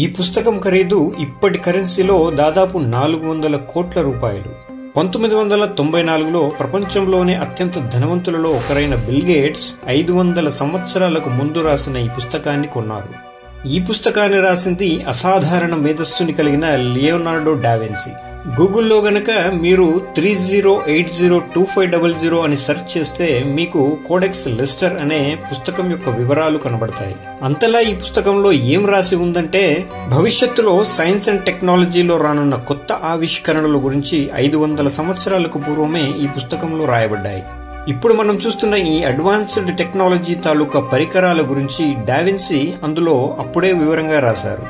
ఈ పుస్తకం ఖరీదు ఇప్పటి కరెన్సీలో దాదాపు 400 కోట్ల రూపాయలు. 1994లో ప్రపంచంలోనే అత్యంత ధనవంతులలో ఒకరైన బిల్ గేట్స్ 500 సంవత్సరాలకు ముందు రాసిన ఈ పుస్తకాన్ని కొన్నారు. ఈ పుస్తకాన్ని రాసింది అసాధారణ మేధస్సుని కలిగిన లియోనార్డో డావిన్సీ. గూగుల్లో గనక మీరు 30802500 అని సెర్చ్ చేస్తే మీకు కోడెక్స్ లెస్టర్ అనే పుస్తకం యొక్క వివరాలు కనబడతాయి. అంతలా ఈ పుస్తకంలో ఏం రాసి ఉందంటే, భవిష్యత్తులో సైన్స్ అండ్ టెక్నాలజీలో రానున్న కొత్త ఆవిష్కరణల గురించి 500 సంవత్సరాలకు పూర్వమే ఈ పుస్తకంలో రాయబడ్డాయి. ఇప్పుడు మనం చూస్తున్న ఈ అడ్వాన్స్డ్ టెక్నాలజీ తాలూకా పరికరాల గురించి డావిన్సీ అందులో అప్పుడే వివరంగా రాశారు.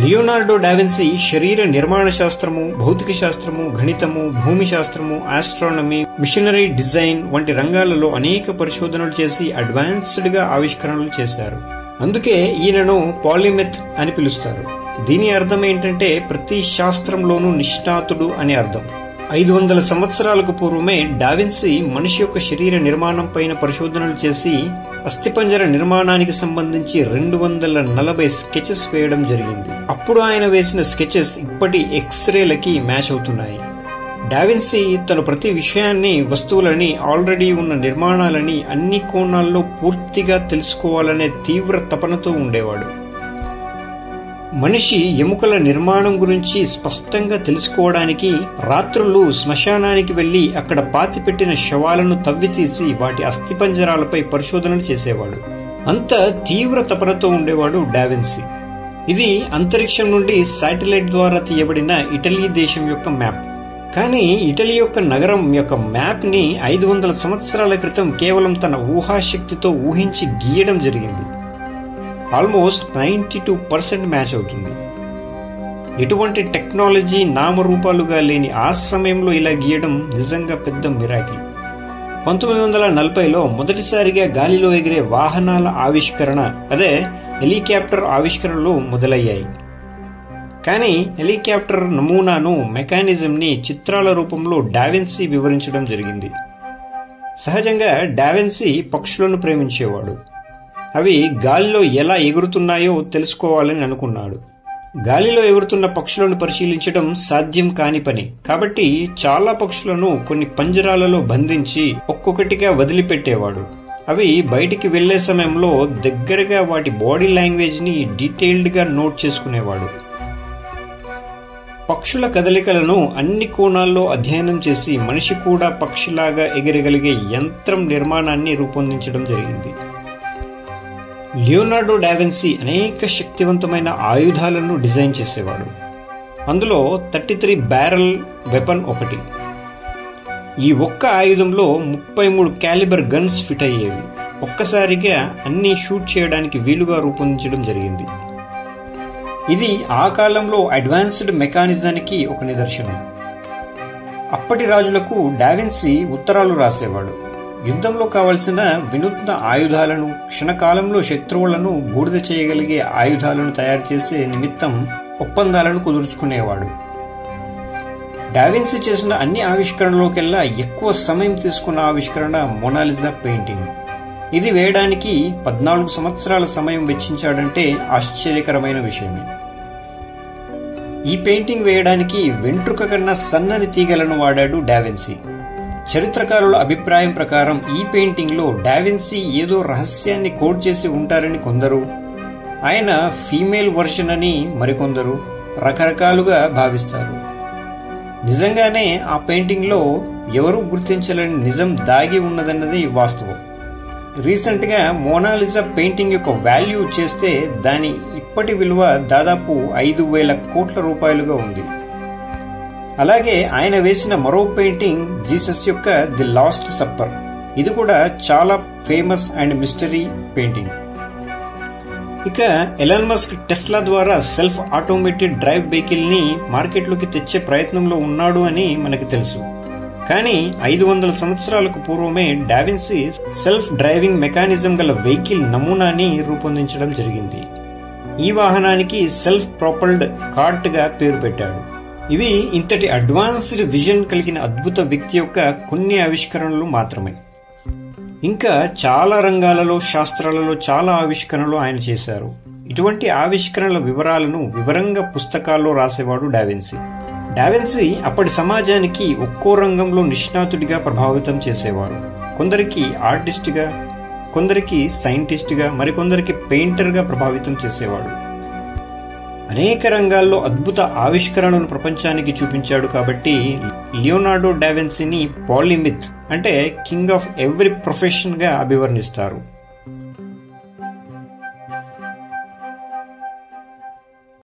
లియోనార్డో డావిన్సీ శరీర నిర్మాణ శాస్త్రము, భౌతిక శాస్త్రము, గణితము, భూమి శాస్త్రము, ఆస్ట్రానమీ, మిషనరీ డిజైన్ వంటి రంగాలలో అనేక పరిశోధనలు చేసి అడ్వాన్స్డ్ గా ఆవిష్కరణలు చేశారు. అందుకే ఈయనను పాలిమెత్ అని పిలుస్తారు. దీని అర్థం ఏంటంటే ప్రతి శాస్త్రంలోనూ నిష్ణాతుడు అని అర్థం. 500 సంవత్సరాలకు పూర్వమే డావిన్సీ మనిషి యొక్క శరీర నిర్మాణం పైన పరిశోధనలు చేసి అస్థిపంజర నిర్మాణానికి సంబంధించి 240 స్కెచెస్ వేయడం జరిగింది. అప్పుడు ఆయన వేసిన స్కెచెస్ ఇప్పటి ఎక్స్రేలకి మ్యాచ్ అవుతున్నాయి. డావిన్సీ తను ప్రతి విషయాన్ని, వస్తువులని, ఆల్రెడీ ఉన్న నిర్మాణాలని అన్ని కోణాల్లో పూర్తిగా తెలుసుకోవాలనే తీవ్ర తపనతో ఉండేవాడు. మనిషి ఎముకల నిర్మాణం గురించి స్పష్టంగా తెలుసుకోవడానికి రాత్రులు శ్మశానానికి వెళ్లి అక్కడ పాతిపెట్టిన శవాలను తవ్వితీసి వాటి అస్థిపంజరాలపై పరిశోధనలు చేసేవాడు. అంత తీవ్ర తపనతో ఉండేవాడు డావిన్సీ. ఇది అంతరిక్షం నుండి శాటిలైట్ ద్వారా తీయబడిన ఇటలీ దేశం యొక్క మ్యాప్. కానీ ఇటలీ యొక్క నగరం యొక్క మ్యాప్ ని 500 సంవత్సరాల క్రితం కేవలం తన ఊహాశక్తితో ఊహించి గీయడం జరిగింది. ఆల్మోస్ట్ 92% మ్యాచ్ అవుతుంది. ఎటువంటి టెక్నాలజీ నామరూపాలుగా లేని ఆ సమయంలో ఇలా గీయడం నిజంగా పెద్ద మిరాకిల్. 1940లో మొదటిసారిగా గాలిలో ఎగిరే వాహనాల ఆవిష్కరణ, అదే హెలికాప్టర్ ఆవిష్కరణలు మొదలయ్యాయి. కానీ హెలికాప్టర్ నమూనాను, మెకానిజం ని చిత్రాల రూపంలో డావిన్సీ వివరించడం జరిగింది. సహజంగా డావిన్సీ పక్షులను ప్రేమించేవాడు. అవి గాలిలో ఎలా ఎగురుతున్నాయో తెలుసుకోవాలని అనుకున్నాడు. గాలిలో ఎగురుతున్న పక్షులను పరిశీలించడం సాధ్యం కాని పని. కాబట్టి చాలా పక్షులను కొన్ని పంజరాలలో బంధించి ఒక్కొక్కటిగా వదిలిపెట్టేవాడు. అవి బయటికి వెళ్లే సమయంలో దగ్గరగా వాటి బాడీ లాంగ్వేజ్ ని డీటెయిల్డ్ గా నోట్ చేసుకునేవాడు. పక్షుల కదలికలను అన్ని కోణాల్లో అధ్యయనం చేసి మనిషి కూడా పక్షిలాగా ఎగరగలిగే యంత్రం నిర్మాణాన్ని రూపొందించడం జరిగింది. లియోనార్డో డావిన్సీ అనేక శక్తివంతమైన ఆయుధాలను డిజైన్ చేసేవాడు. అందులో 33 బ్యారెల్ వెపన్ ఒకటి. ఈ ఒక్క ఆయుధంలో 33 క్యాలిబర్ గన్స్ ఫిట్ అయ్యేవి. ఒక్కసారిగా అన్ని షూట్ చేయడానికి వీలుగా రూపొందించడం జరిగింది. ఇది ఆ కాలంలో అడ్వాన్స్డ్ మెకానిజానికి ఒక నిదర్శనం. అప్పటి రాజులకు డావిన్సీ ఉత్తరాలు రాసేవాడు. యుద్ధంలో కావలసిన వినూత్న ఆయుధాలను, క్షణకాలంలో శత్రువులను బూడిద చేయగలిగే ఆయుధాలను తయారు చేసే నిమిత్తం ఒప్పందాలను కుదుర్చుకునేవాడు. డావిన్సీ చేసిన అన్ని ఆవిష్కరణలోకెల్లా ఎక్కువ సమయం తీసుకున్న ఆవిష్కరణ మోనాలిజా పెయింటింగ్. ఇది వేయడానికి 14 సంవత్సరాల సమయం వెచ్చించాడంటే ఆశ్చర్యకరమైన విషయమే. ఈ పెయింటింగ్ వేయడానికి వెంట్రుక కన్నా సన్నని తీగలను వాడాడు డావిన్సీ. చరిత్రకారుల అభిప్రాయం ప్రకారం ఈ పెయింటింగ్ లో డావిన్సీ ఏదో రహస్యాన్ని కోడ్ చేసి ఉంటారని కొందరు, ఆయన ఫీమేల్ వర్షన్ అని మరికొందరు రకరకాలుగా భావిస్తారు. నిజంగానే ఆ పెయింటింగ్ లో ఎవరూ గుర్తించలేని నిజం దాగి ఉన్నదన్నది వాస్తవం. రీసెంట్ గా మోనాలిజా పెయింటింగ్ యొక్క వాల్యూ చేస్తే దాని ఇప్పటి విలువ దాదాపు 5,000 కోట్ల రూపాయలుగా ఉంది. అలాగే ఆయన వేసిన మరో పెయింటింగ్ జీసస్ యొక్క ది లాస్ట్ సప్పర్. ఇది కూడా చాలా ఫేమస్ అండ్ మిస్టరీ పెయింటింగ్. ఇక ఎలాన్ మస్క్ టెస్లా ద్వారా సెల్ఫ్ ఆటోమేటెడ్ డ్రైవ్ వెహికల్ ని మార్కెట్లోకి తెచ్చే ప్రయత్నంలో ఉన్నాడు అని మనకు తెలుసు. కానీ 500 సంవత్సరాలకు పూర్వమే డావిన్సీ సెల్ఫ్ డ్రైవింగ్ మెకానిజం గల వెహికల్ నమూనాని రూపొందించడం జరిగింది. ఈ వాహనానికి సెల్ఫ్ ప్రొపల్డ్ కార్ట్ గా పేరు పెట్టాడు. ఇవి ఇంతటి అడ్వాన్స్డ్ విజన్ కలిగిన అద్భుత వ్యక్తి యొక్క కొన్ని ఆవిష్కరణలు మాత్రమే. ఇంకా చాలా రంగాలలో, శాస్త్రాలలో చాలా ఆవిష్కరణలు ఆయన చేశారు. ఇటువంటి ఆవిష్కరణల వివరాలను వివరంగా పుస్తకాల్లో రాసేవాడు డావిన్సీ. డావిన్సీ అప్పటి సమాజానికి ఒక్కో రంగంలో నిష్ణాతుడిగా ప్రభావితం చేసేవాడు. కొందరికి ఆర్టిస్ట్గా, కొందరికి సైంటిస్ట్గా, మరికొందరికి పెయింటర్గా ప్రభావితం చేసేవాడు. అనేక రంగాల్లో అద్భుత ఆవిష్కరణలను ప్రపంచానికి చూపించాడు. కాబట్టి లియోనార్డో డావిన్సీని పాలిమిత్ అంటే కింగ్ ఆఫ్ ఎవ్రీ ప్రొఫెషన్ గా అభివర్ణిస్తారు.